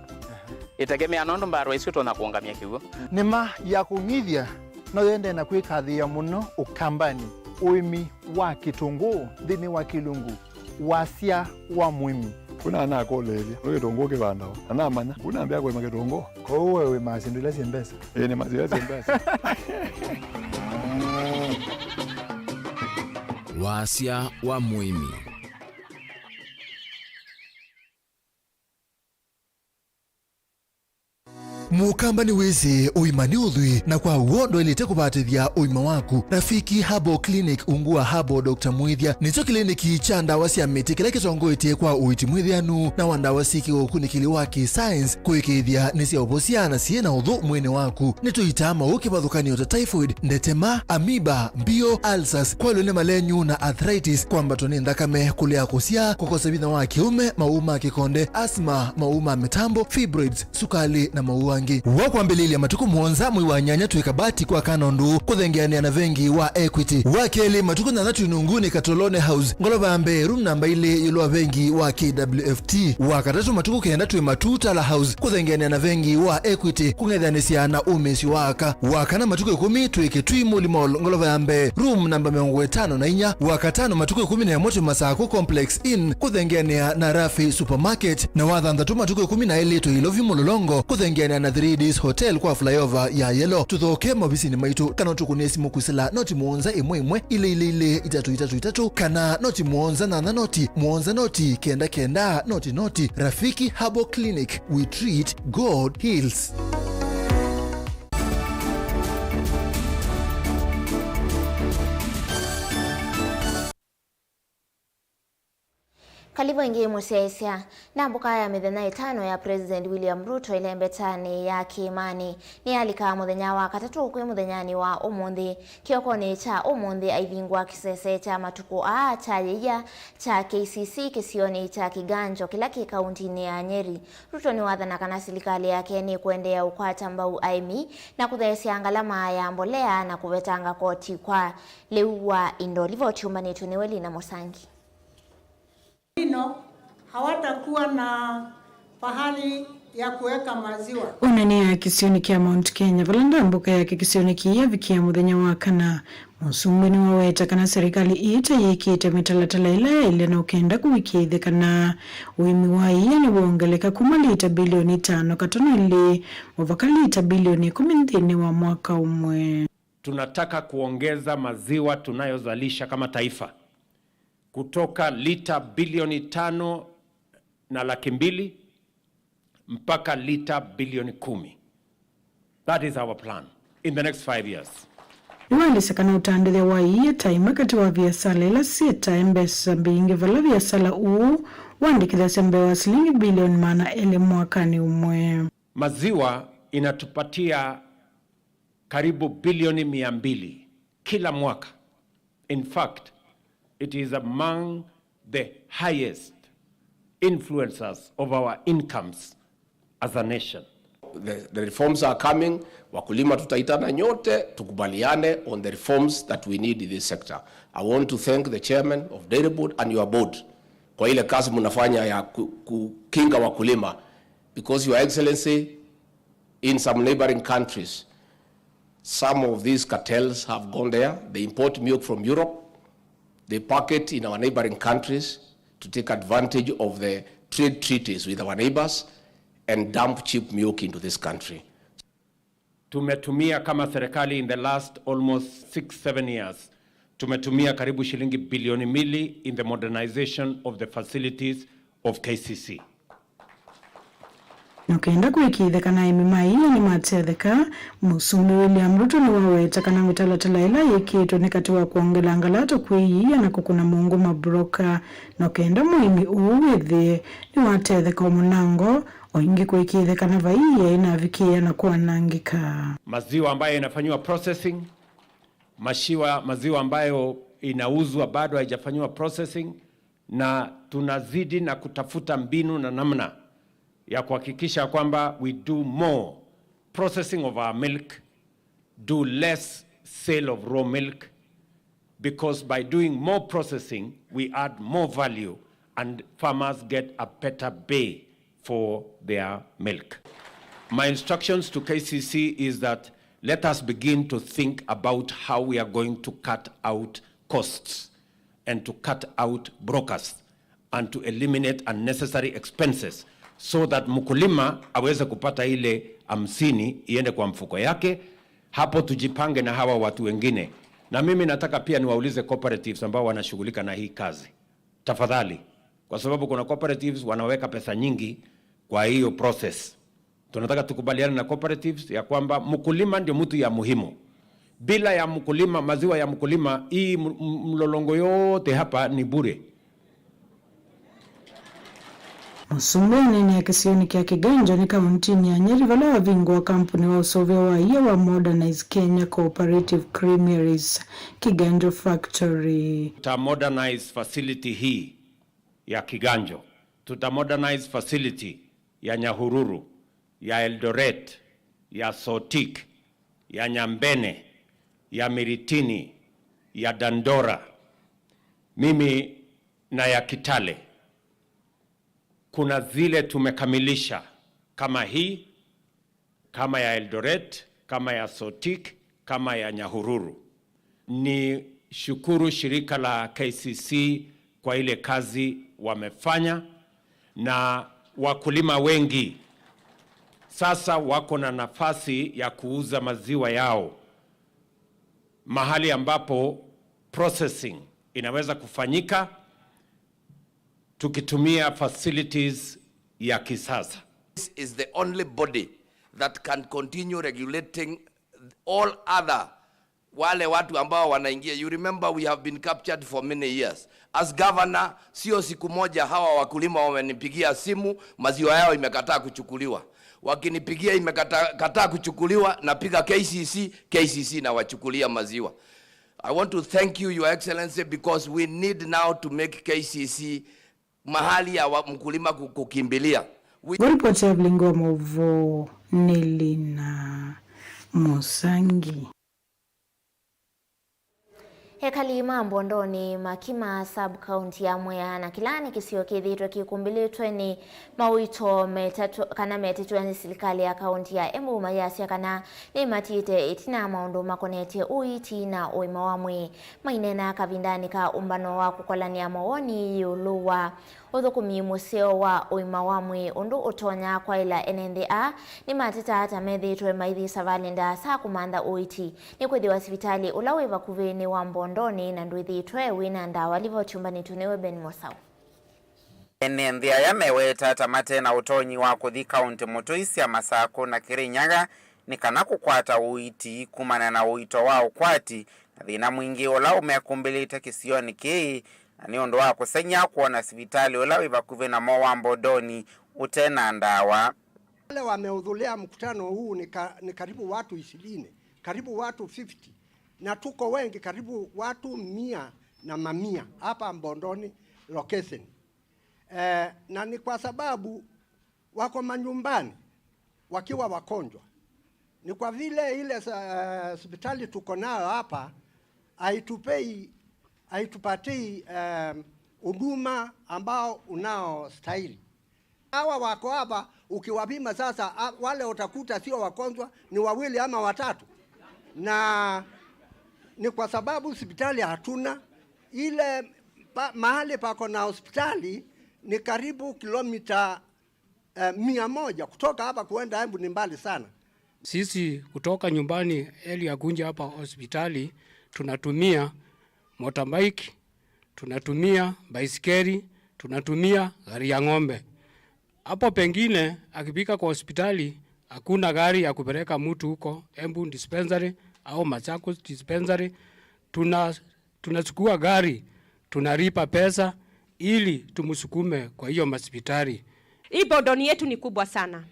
itegemea nondo mbaro icio tona kuongamia kiugo nima ya kungithia no yende na kwikathia muno ukambani uimi wa kitunguu thini wa kilungu wasia wa mwimi kuna ana kolelia lo kitungu kibanda ana manya kuna ambia kwa kitungu ko wewe masindile simbesa ni mazile simbesa wasia wa mwimi Mukambani wese uimani udhui na kwa uondo ilite kubatithia uima waku Rafiki Herbal Clinic ungua Herbal Dr. Mwithia nicho kliniki cha ndawa cia miti kila kitongoitie kwa uiti mwithianu na wandawa siki ukunikili waki science kuikithia nisia obosiana siena udhu mwene waku nituitama ukibathukanio ta typhoid ndetema amoeba mbio ulcers kwa lune malenyu na arthritis kwamba toni ndakame kulea kusia kukosa bidha wa kiume mauma kikonde asma mauma mitambo fibroids sukali na maua wakwambililia matuku muonza mwi wa nyanya tuikabati kwa kanondu kuthengeania na vengi wa equity wakeli matuku na natu inunguni Katolone House ngolova ambe room namba ile yulua vengi wa KWFT wakatatu matuku kenda tuwe matuta la house kuthengeania na vengi wa equity kungedhanisia na umesi waka wakana matuku 10 tuike tui mulimol ngolova ambe room namba 54 wakatano matuku 10 ya moto Masako Complex Inn kuthengeania na Rafi Supermarket na wadhanda tu matuku 10 ile tuilovi mulolongo kuthengeania na 3 days hotel kwa flyover ya Yellow. Tuthoke mabisini maitu kana tukunesi mukusela noti muonza imwe ile itatu kana noti muonza na noti kenda noti Rafiki Herbal Clinic. We treat, God heals. Kalibu ingi musiaisia na mbuka ya mithenya 5 ya President William Ruto ile mbetani ya kiimani ni alika muthenya wa katatu kwi muthenyani wa umuthi kiokoni cha umuthi aivingwa kisese cha matuku cha yeya cha KCC kisioni cha Kiganjo kila kaunti ya Nyeri. Ruto ni wathana kana serikali yake ni kuendea ukwata mbau aimi na kuthesia ngalama ya mbolea na kuvetanga koti kwa leua indo livoti umbanitu ni Weli na Mosangi. Hawatakuwa na pahali ya kuweka maziwa. Unania kisioni kia Mount Kenya valanda mbuka ya kisioni kia vikia muthenya wa kana musumbani waweta kana serikali ita yikite mitalatala ile na ukenda kuwikithe kana uimi wa iya ni wongeleka kumalita bilioni 5 katono ile wakalita bilioni 10 wa mwaka umwe. Tunataka kuongeza maziwa tunayozalisha kama taifa kutoka lita bilioni 5.2 mpaka lita bilioni 10. That is our plan in the next 5 years. Iwalisa kana utandile wa iya taima kati wa viasala ila sita embesa mbingi vala viasala wandikitha sembe wa shilingi bilioni mana ele mwakani umwe. Maziwa inatupatia karibu bilioni 200 kila mwaka. In fact, it is among the highest influencers of our incomes as a nation. The reforms are coming. Wakulima tutaitana nyote tukubaliane on the reforms that we need in this sector. I want to thank the chairman of Dairy Board and your board kwa ile kazi mnafanya ya kukinga wakulima, because your excellency, in some neighboring countries some of these cartels have gone there. They import milk from Europe. They pack it in our neighboring countries to take advantage of the trade treaties with our neighbors and dump cheap milk into this country. Tumetumia kama serikali in the last almost 6-7 years, tumetumia karibu shilingi bilioni 2 in the modernization of the facilities of KCC. Nukenda kuwikithe kana imima iya ni matetheka musumbi William Ruto ni waweta kana mitalatala ila yikito ni kati wa kuongela ngalato kuiya na kukuna mungu mabroka. Nukenda muimi uwethe ni watetheka umunango oingi kuwikithe kana vaiya inavikia na kuanangika. Maziwa ambayo inafanywa processing, maziwa ambayo inauzwa bado haijafanywa processing, na tunazidi na kutafuta mbinu na namna ya kuhakikisha kwamba we do more processing of our milk, do less sale of raw milk, because by doing more processing we add more value and farmers get a better pay for their milk. My instructions to KCC is that let us begin to think about how we are going to cut out costs and to cut out brokers and to eliminate unnecessary expenses, so that mkulima aweze kupata ile 50 iende kwa mfuko yake. Hapo tujipange na hawa watu wengine. Na mimi nataka pia niwaulize cooperatives ambao wanashughulika na hii kazi, tafadhali, kwa sababu kuna cooperatives wanaweka pesa nyingi kwa hiyo process. Tunataka tukubaliane na cooperatives ya kwamba mkulima ndio mtu ya muhimu. Bila ya mkulima, maziwa ya mkulima, hii mlolongo yote hapa ni bure. Musumbani ni ya kisioni kia Kiganjo ni kaunti ya Nyeri vala wavingo wa kampuni wa usovya wa iya wa Modernize Kenya Cooperative Creameries Kiganjo Factory. Tuta modernize facility hii ya Kiganjo. Tuta modernize facility ya Nyahururu, ya Eldoret, ya Sotik, ya Nyambene, ya Miritini, ya Dandora, mimi na ya Kitale. Kuna zile tumekamilisha kama hii, kama ya Eldoret, kama ya Sotik, kama ya Nyahururu. Ni shukuru shirika la KCC kwa ile kazi wamefanya, na wakulima wengi sasa wako na nafasi ya kuuza maziwa yao mahali ambapo processing inaweza kufanyika tukitumia facilities ya kisasa. This is the only body that can continue regulating all other wale watu ambao wanaingia. You remember we have been captured for many years. As governor, sio siku moja hawa wakulima wamenipigia simu maziwa yao imekataa kuchukuliwa. Wakinipigia imekataa kuchukuliwa, napiga KCC na wachukulia maziwa. I want to thank you, Your Excellency, because we need now to make KCC mahali ya mkulima kukimbilia. Ripoti ya Vilingi wa Mauvoo Nelina Musangi. Hekali mambo ndoni makima sub county ya Mwea na kilani kisio kithitwe kikumbilitwe ni mawito metatu kana metitu ya serikali ya kaunti ya Embu mayasya kana ni matite itina maundu makonete uiti na uima wa mwi mainena kavindani ka umbano wa kukolania mawoni yuluwa uthukumi museo wa uima wa mwi undu utonya kwa ila NNDA ni matita hata methitwe maithi savalinda saa kumanda uiti ni kwithiwa sivitali ulawiva kuvini wa mbondoni na ndwithitwe wina ndawa livo chumbani tunewe Ben Mosau. NNDA yameweta tamate na utonyi wa kuthi kaunti mutuisi ya Masako na Kirinyaga ni kana kukwata uiti kumana na uito wa ukwati na thina mwingi ula umekumbilite kisioni kii na ni undu wa kusenya kuona sivitali ulawiva kuvina mo wa mbondoni utena ndawa. Wale wamehudhuria mkutano huu ni karibu watu 20, karibu watu 50. Na tuko wengi karibu watu 100 na mamia hapa Mbondoni location. Na ni kwa sababu wako manyumbani wakiwa wakonjwa. Ni kwa vile ile hospitali tuko nayo hapa haitupatii huduma ambao unaostahili. Hawa wako hapa ukiwapima sasa wale utakuta sio wakonjwa ni 2 ama 3. Na ni kwa sababu hospitali hatuna ile mahali pako na hospitali ni karibu kilomita 100 kutoka hapa kuenda Embu ni mbali sana. Sisi kutoka nyumbani eli ya kunja hapa hospitali tunatumia motorbike, tunatumia baisikeli, tunatumia gari ya ng'ombe. Hapo pengine akipika kwa hospitali hakuna gari ya kupeleka mtu huko Embu dispensary au Machakos dispensary. Tunachukua gari, tunalipa pesa ili tumusukume kwa hiyo hospitali. Hii Bondoni yetu ni kubwa sana.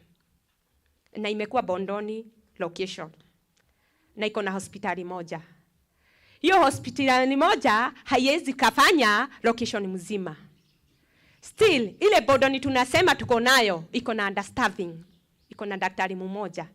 Na imekuwa Bondoni location. Na iko na hospitali moja. Hiyo hospitali moja haiwezi kafanya location mzima. Still ile Bondoni tunasema tuko nayo iko na understaffing. Iko na daktari mmoja.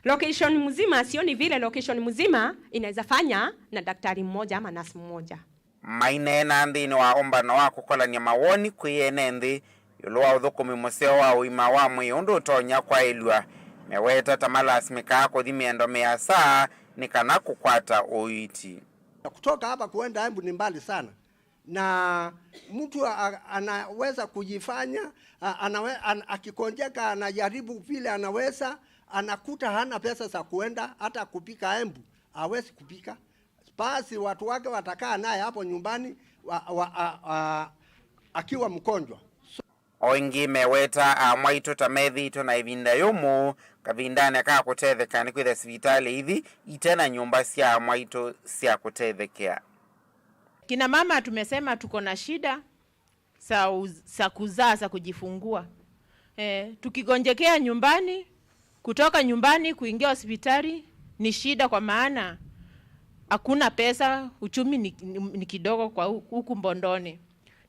Location mzima sioni vile location mzima inaweza fanya na daktari mmoja ama nurse mmoja. Mainena ndini wa ombano wa kukolania mawoni kuyenendi yuluwa uthukumi museo wa uima wa mwi undu utonya kwa ilua meweta tamala asimika kuthi miendo measa ni kana kukwata uiti. Kutoka hapa kuenda Embu ni mbali sana. Na mtu anaweza kujifanya akikonjeka anajaribu vile anaweza anakuta hana pesa za kuenda hata kupika Embu hawezi kupika. Basi watu wake watakaa naye hapo nyumbani akiwa mkonjwa. Oingi meweta amwaitu tamethito na ivinda yumu kavindane kaa kutetheka ni kwitha sivitali hivi itena nyumba sia amwaitu sia kutethekea. Kina mama tumesema tuko na shida za kuzaa za kujifungua. Tukigonjekea nyumbani, kutoka nyumbani kuingia hospitali ni shida kwa maana hakuna pesa, uchumi ni kidogo kwa huku Mbondoni.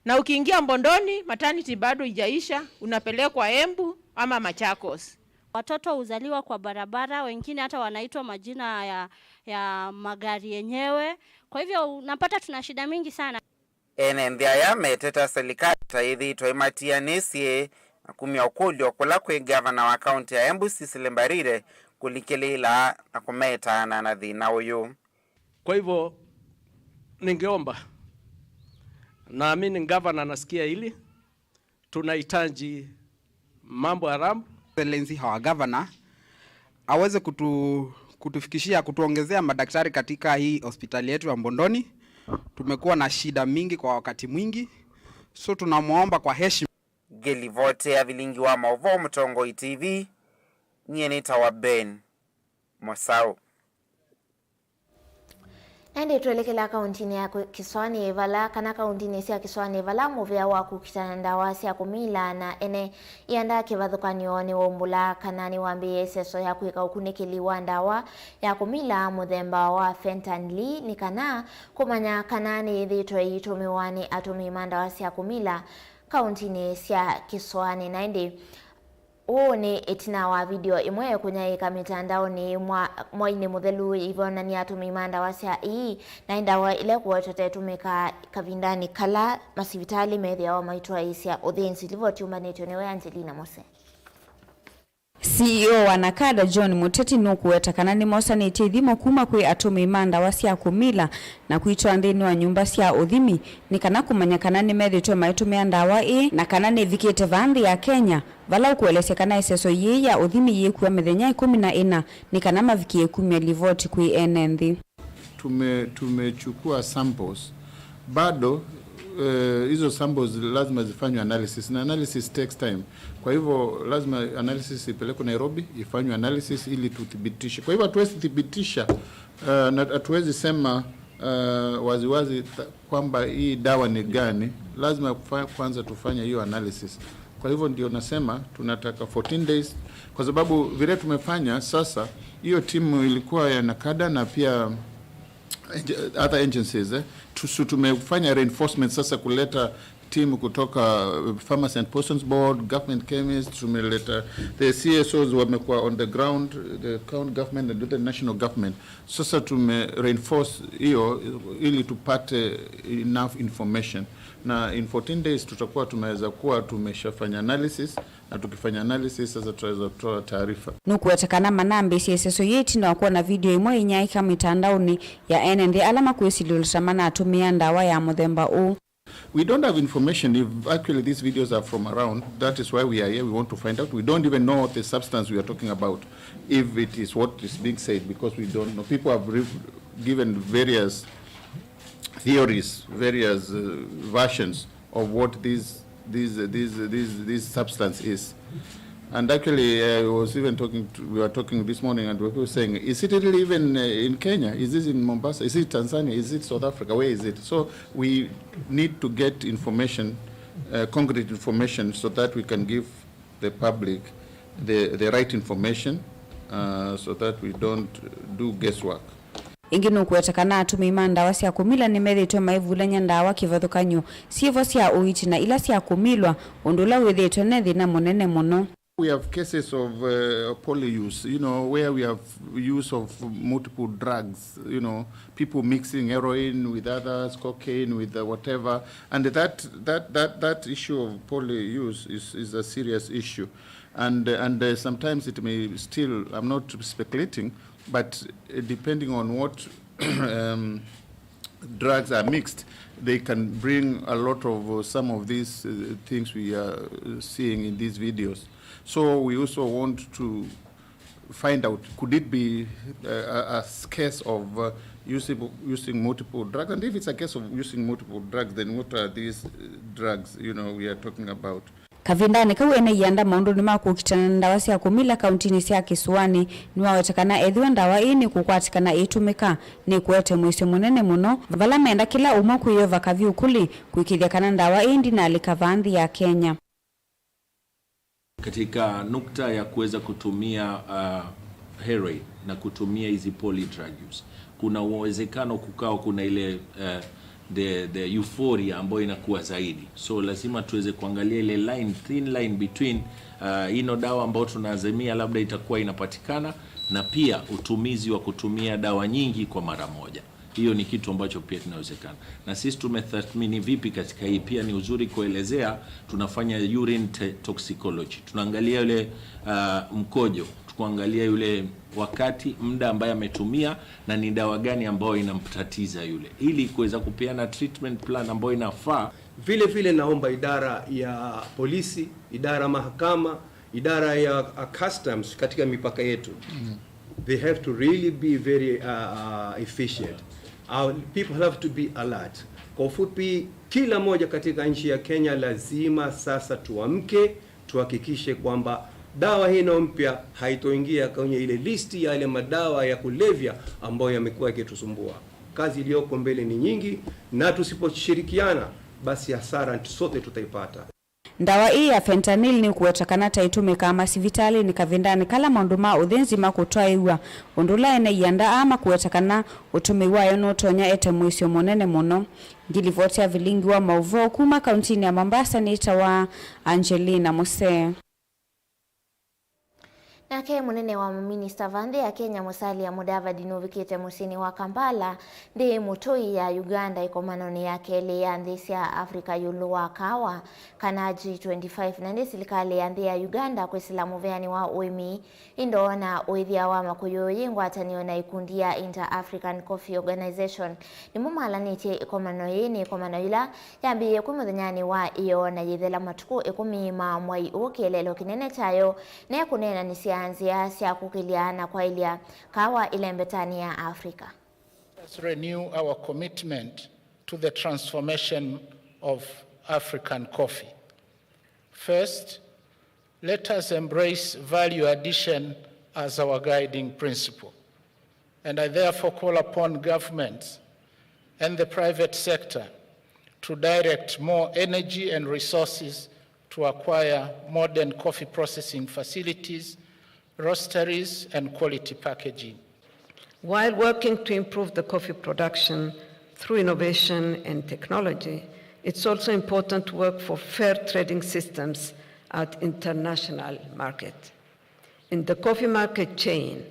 Na ukiingia Mbondoni, maternity bado haijaisha, unapelekwa Embu ama Machakos. Watoto uzaliwa kwa barabara, wengine hata wanaitwa majina ya magari yenyewe. Kwa hivyo unapata tuna shida mingi sana. NNDA yameteta serikali taithi toimatia nesie na kumia ukulio kula kwe gavana wa kaunti ya Embu Cecily Mbarire kulikilila na kumeta na thina uyu. Kwa hivyo ningeomba naamini gavana nasikia hili tunahitaji mambo haramu Excellency our governor aweze kutufikishia kutuongezea madaktari katika hii hospitali yetu ya Mbondoni. Tumekuwa na shida mingi kwa wakati mwingi, so tunamuomba kwa heshima. Gelivote ya Vilingi wa Mauvoo Mtongoi TV nyeneta wa Ben Mosau. Ende tuelekela kauntini ya Kiswani Vala kana kauntini ya Kiswani Vala muvea wa kukitanda wasi ya kumila na ene ianda kivathukanyo ni wombula kana ni wambie seso ya kuika ukunikiliwa ndawa ya kumila muthemba wa fentanyl ni kana kumanya kana ni thitwe itumiwani atumima ndawa ya kumila kauntini ya Kiswani na ende ni itina wa video imwe kunyaika mitandaoni mwaini muthelu ivona ni atumima ndawa cia ii na ndawa ile kuotote tumika kavindani kala masivitali methia wa maitwa isia uthinsi livoti umbanityo niwe Angelina Mose. CEO wa Nakada John Muteti nukuwetakana ni mosanĩtie ithimo kuma kwi atumima ndawa cia kumila na kuitwa ndini wa nyumba cia uthimi ni kana kumanya kana ni methitwe maitumia ndawa na kana ni vikite vandi ya Kenya vala kuelesekana iseso yi ya uthimi yikuwa mithenya 14 ni kana mavikie kumia livoti kwi NND. Tumechukua samples bado hizo samples lazima zifanywe analysis na analysis takes time. Kwa hivyo lazima analysis ipelekwe Nairobi ifanywe analysis ili tuthibitishe. Kwa hivyo hatuwezi thibitisha na hatuwezi sema waziwazi kwamba hii dawa ni gani. Lazima kwanza tufanye hiyo analysis. Kwa hivyo ndio nasema tunataka 14 days kwa sababu vile tumefanya sasa hiyo timu ilikuwa ya Nakada na pia other agencies tumefanya reinforcement sasa kuleta timu kutoka Pharmacy and Poisons Board, government chemists, tumeleta the CSOs wamekuwa on the ground, the county government and the national government. Sasa tume reinforce hiyo ili tupate enough information na in 14 days tutakuwa tumeweza kuwa tumeshafanya analysis na tukifanya analysis sasa tutaweza kutoa taarifa. Nukuwetakana manambe CSO yeti na kuwa na video imwe inyaika mitandaoni ya NND alama kuisilulsamana atumia ndawa ya muthemba u. We don't have information if actually these videos are from around. That is why we are here. We want to find out. We don't even know what the substance we are talking about, if it is what is being said, because we don't know. People have given various theories, various versions of what this substance is. And actually, I was even we were talking this morning, and we were saying, is it really even in Kenya? Is this in Mombasa? Is it Tanzania? Is it South Africa? Where is it? So we need to get information, concrete information, so that we can give the public the right information, so that we don't do guesswork. Ingino kuwetakana atumima ndawa cia kumila ni methitwe maivulanya ndawa kivathukanyo sievo cia uiti na ila cia kumilwa undula withitwe ne thina munene muno. We have cases of polyuse, where we have use of multiple drugs, people mixing heroin with others, cocaine with whatever, and that issue of polyuse is a serious issue, and sometimes it may still, I'm not speculating, but depending on what drugs are mixed, they can bring a lot of some of these things we are seeing in these videos. So we also want to find out, could it be a case of using multiple drugs? And if it's a case of using multiple drugs, then what are these drugs we are talking about? Kavindani kau ene yanda maundu ni makukitana ndawa cia kumila kauntini cia Kiswani ni wawetakana ethwe ndawa ini kukwatikana itumika ni kuete mwisi munene muno vala menda kila umo kuyova kaviukuli kuikithia kana ndawa indi na alikavandhi ya Kenya. Katika nukta ya kuweza kutumia heroin na kutumia hizi polydrug use, kuna uwezekano kukao kuna ile the euphoria ambayo inakuwa zaidi. So lazima tuweze kuangalia ile thin line between ino dawa ambayo tunaazimia labda itakuwa inapatikana na pia utumizi wa kutumia dawa nyingi kwa mara moja. Hiyo ni kitu ambacho pia kinawezekana. Na sisi tumetathmini vipi katika hii, pia ni uzuri kuelezea, tunafanya urine toxicology. Tunaangalia yule mkojo, tukuangalia yule wakati muda ambaye ametumia na ni dawa gani ambayo inamtatiza yule, ili kuweza kupeana treatment plan ambayo inafaa. Vile naomba idara ya polisi, idara mahakama idara ya customs katika mipaka yetu. They have to really be very efficient. Our people have to be alert. Kwa ufupi, kila moja katika nchi ya Kenya lazima sasa tuamke, tuhakikishe kwamba dawa hii mpya haitoingia kwenye ile listi ya ile madawa ya kulevya ambayo yamekuwa yakitusumbua. Kazi iliyoko mbele ni nyingi, na tusiposhirikiana basi hasara sote tutaipata. Ndawa hii ya fentanyl ni kuwetakana taitumika ama sivitali ni kavindani kala maunduma udhinzima kutoa iwa undula ene yanda ama kuwetakana utumiwa yono tonya ete muisio monene mono. Ngilivotia Vilingi wa Mauvoo kuma kauntini ya Mombasa ni itawa Angelina Mose. Nake munene wa Minister Vande ya Kenya Musalia Mudavadi novikite musini wa Kampala ndi mutoi ya Uganda ikomanoni ya kele ya ndisi ya Afrika yuluwa kawa kana G25 na ndi silikali ya ndi ya Uganda kwa Islamu veani wa uimi indoona uidhia wa makuyoyingwa ataniona ikundi ya Inter-African Coffee Organization ni mumalaniti ikomanoyini ikomanoyila yambiye kumudhanyani wa iyo na yidhela matuku ikumima mwai ukelelo kinene chayo ne kunena nisia anzia sia kukiliana kwa ilia kawa ilembetani ya Afrika. Let's renew our commitment to the transformation of African coffee. First, let us embrace value addition as our guiding principle. And I therefore call upon governments and the private sector to direct more energy and resources to acquire modern coffee processing facilities, roasteries, and quality packaging. While working to improve the coffee production through innovation and technology, it's also important to work for fair trading systems at international market. In the coffee market chain,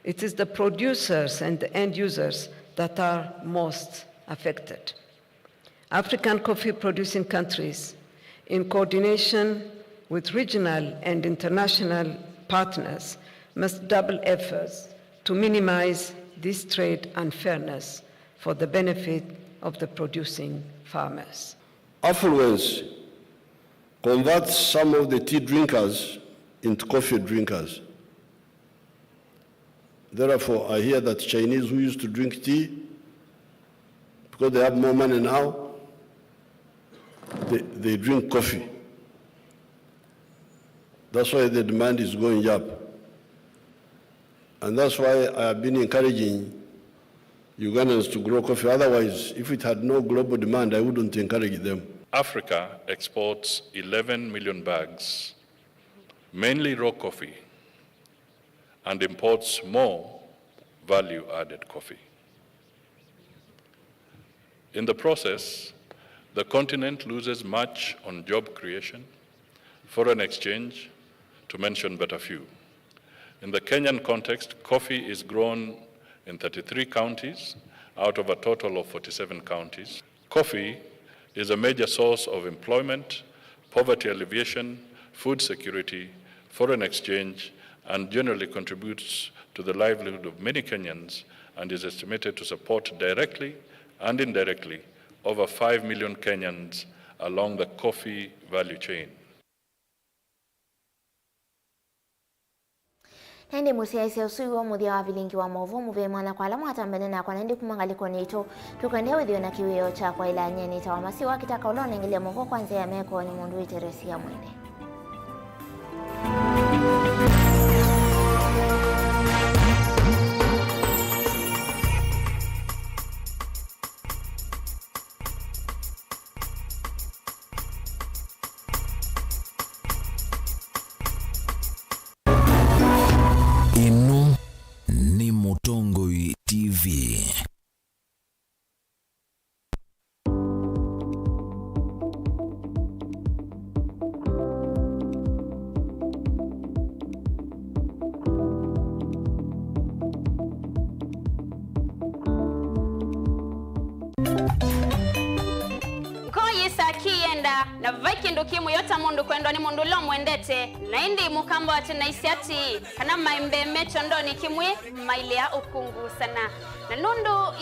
it is the producers and the end users that are most affected. African coffee producing countries, in coordination with regional and international partners, must double efforts to minimize this trade unfairness for the benefit of the producing farmers. Affluence converts some of the tea drinkers into coffee drinkers. Therefore, I hear that Chinese who used to drink tea, because they have more money now, they drink coffee. That's why the demand is going up. And that's why I have been encouraging Ugandans to grow coffee. Otherwise, if it had no global demand, I wouldn't encourage them. Africa exports 11 million bags, mainly raw coffee, and imports more value-added coffee. In the process, the continent loses much on job creation, foreign exchange, to mention but a few. In the Kenyan context, coffee is grown in 33 counties out of a total of 47 counties. Coffee is a major source of employment, poverty alleviation, food security, foreign exchange, and generally contributes to the livelihood of many Kenyans and is estimated to support directly and indirectly over 5 million Kenyans along the coffee value chain. Hende musiaisi usuiwa muthia wa Vilingi wa Mauvoo muve mwana kwa alamu hatambene na kwa nendi kumangaliko nito tukandea withio na kiwio cha kwa ila nyeni tawamasi wa kitaka ulone ngilia Mauvoo kwanza ya meko ni mundu iteresi ya mwende. Inu ni Mutongoi TV. Kienda na vaikindu kimu yota mundu kwendo ni mundu lo mwendete na indi mukamba wate na isiati kana maimbe mecho ndo ni kimwe mailia ukungu sana na nundu